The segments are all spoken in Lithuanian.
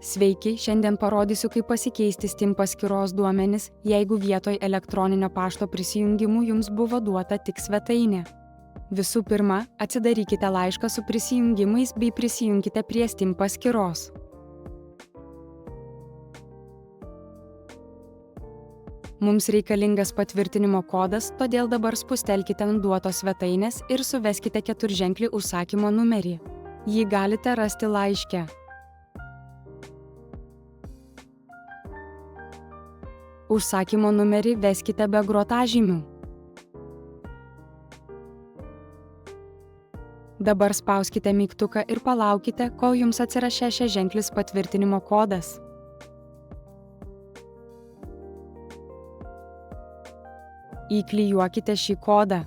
Sveiki, šiandien parodysiu, kaip pasikeisti Steam paskyros duomenis, jeigu vietoj elektroninio pašto prisijungimų jums buvo duota tik svetainė. Visų pirma, atsidarykite laišką su prisijungimais bei prisijunkite prie Steam paskyros. Mums reikalingas patvirtinimo kodas, todėl dabar spustelkite ant duotos svetainės ir suveskite keturženklį užsakymo numerį. Jį galite rasti laiške. Užsakymo numerį veskite be grotažymių. Dabar spauskite mygtuką ir palaukite, kol jums atsiras šešiaženklis patvirtinimo kodas. Įklijuokite šį kodą.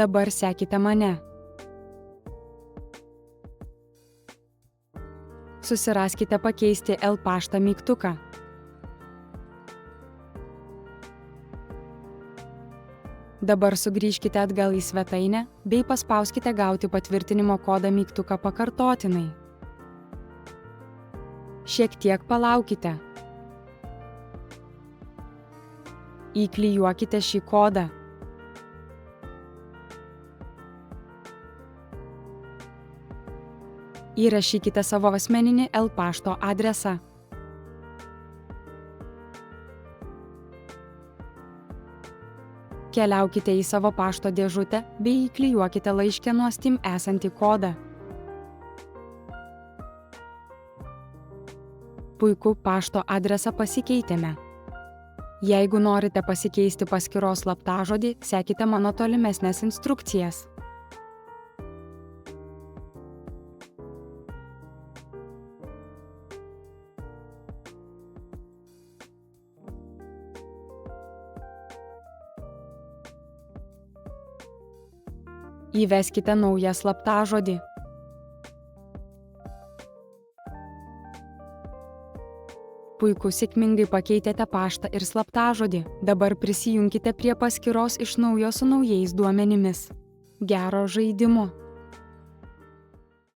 Dabar sekite mane. Susiraskite pakeisti L-paštą mygtuką. Dabar sugrįžkite atgal į svetainę bei paspauskite gauti patvirtinimo kodą mygtuką pakartotinai. Šiek tiek palaukite. Įklijuokite šį kodą. Įrašykite savo asmeninį L-pašto adresą. Keliaukite į savo pašto dėžutę bei įklijuokite laiške nuo Steam esantį kodą. Puiku, pašto adresą pasikeitėme. Jeigu norite pasikeisti paskyros slaptažodį, sekite mano tolimesnės instrukcijas. Įveskite naują slaptažodį. Puiku, sėkmingai pakeitėte paštą ir slaptažodį. Dabar prisijunkite prie paskyros iš naujo su naujais duomenimis. Gero žaidimo!